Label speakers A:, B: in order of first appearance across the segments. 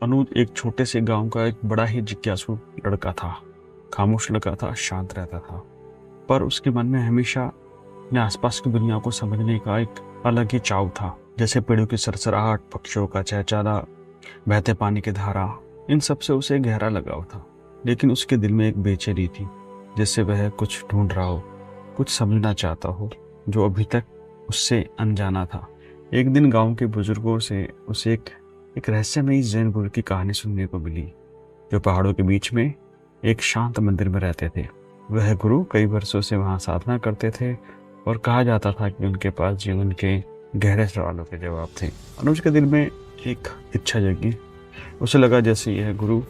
A: अनुज एक छोटे से गांव का एक बड़ा ही जिज्ञासु लड़का था। खामोश लड़का था, शांत रहता था, पर उसके मन में हमेशा अपने आसपास की दुनिया को समझने का एक अलग ही चाव था। जैसे पेड़ों की सरसराहट, पक्षियों का चहचहाना, बहते पानी की धारा, इन सब से उसे गहरा लगाव था। लेकिन उसके दिल में एक बेचैनी थी, जैसे वह कुछ ढूंढ रहा हो, कुछ समझना चाहता हो जो अभी तक उससे अनजाना था। एक दिन गांव के बुजुर्गों से उसे एक रहस्यमयी जैन गुरु की कहानी सुनने को मिली, जो पहाड़ों के बीच में एक शांत मंदिर में रहते थे। वह गुरु कई वर्षों से वहां साधना करते थे और कहा जाता था कि उनके पास जीवन के गहरे सवालों के जवाब थे। अनुज के दिल में एक इच्छा जगी। उसे लगा जैसे यह गुरु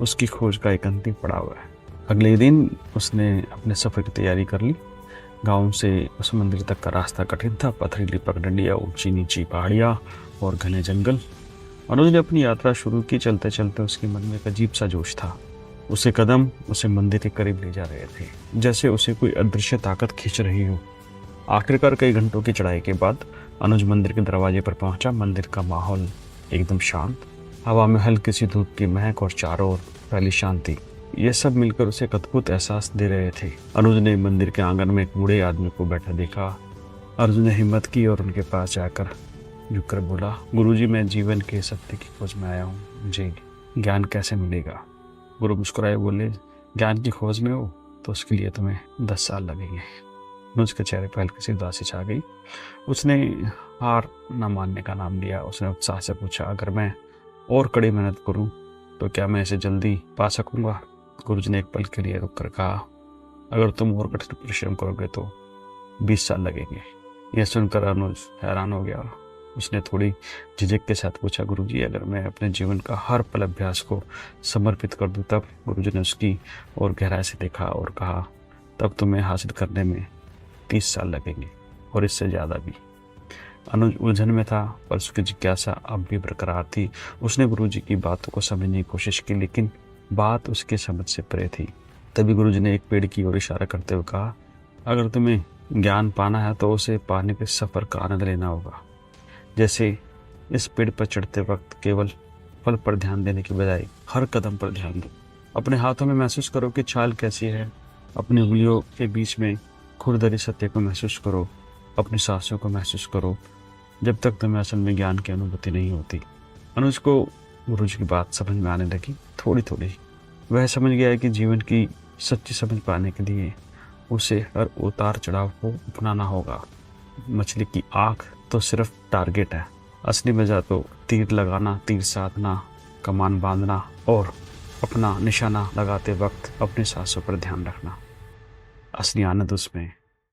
A: उसकी खोज का एक अंतिम पड़ाव है। अगले दिन उसने अपने सफर की तैयारी कर ली। गांव से उस मंदिर तक का रास्ता कठिन था, पथरीली पगडंडियां, ऊंची नीची पहाड़ियां और घने जंगल। अनुज ने अपनी यात्रा शुरू की। चलते चलते उसके मन में एक अजीब सा जोश था। उसे कदम उसे मंदिर के करीब ले जा रहे थे, जैसे उसे कोई अदृश्य ताकत खींच रही हो। आखिरकार कई घंटों की चढ़ाई के बाद अनुज मंदिर के दरवाजे पर पहुंचा। मंदिर का माहौल एकदम शांत, हवा में हल्की सी धूप की महक और चारों ओर फैली शांति, ये सब मिलकर उसे एक अद्भुत एहसास दे रहे थे। अनुज ने मंदिर के आंगन में एक बूढ़े आदमी को बैठा देखा। अर्जुन ने हिम्मत की और उनके पास जाकर झुककर बोला, गुरुजी, मैं जीवन के सत्य की खोज में आया हूँ, मुझे ज्ञान कैसे मिलेगा? गुरु मुस्कुराए बोले, ज्ञान की खोज में हो तो उसके लिए तुम्हें 10 साल लगेंगे। अनुज के चेहरे पर हल्की सी उदासी छा गई। उसने हार न मानने का नाम लिया। उसने उत्साह से पूछा, अगर मैं और कड़ी मेहनत करूं तो क्या मैं इसे जल्दी पा सकूंगा? गुरुजी ने एक पल के लिए रुककर कहा, अगर तुम और कठिन परिश्रम करोगे तो 20 साल लगेंगे। यह सुनकर अनुज हैरान हो गया। उसने थोड़ी झिझक के साथ पूछा, गुरुजी, अगर मैं अपने जीवन का हर पल अभ्यास को समर्पित कर दूं तब? गुरुजी ने उसकी और गहराई से देखा और कहा, तब तुम्हें हासिल करने में 30 साल लगेंगे और इससे ज़्यादा भी। अनुज उलझन में था, पर उसकी जिज्ञासा अब भी बरकरार थी। उसने गुरुजी की बातों को समझने की कोशिश की, लेकिन बात उसके समझ से परे थी। तभी गुरुजी ने एक पेड़ की ओर इशारा करते हुए कहा, अगर तुम्हें ज्ञान पाना है तो उसे पाने के सफ़र का आनंद लेना होगा। जैसे इस पेड़ पर चढ़ते वक्त केवल फल पर ध्यान देने की बजाय हर कदम पर ध्यान दो। अपने हाथों में महसूस करो कि छाल कैसी है। अपनी उंगलियों के बीच में खुरदरी सत्य को महसूस करो। अपनी सांसों को महसूस करो, जब तक तुम्हें असल में ज्ञान की अनुभूति नहीं होती। अनुज को गुरुजी की बात समझ में आने लगी, थोड़ी थोड़ी। वह समझ गया कि जीवन की सच्ची समझ पाने के लिए उसे हर उतार चढ़ाव को अपनाना होगा। मछली की आँख तो सिर्फ टारगेट है, असली मजा तो तीर लगाना, तीर साधना, कमान बांधना और अपना निशाना लगाते वक्त अपनी सांसों पर ध्यान रखना। असली आनंद उसमें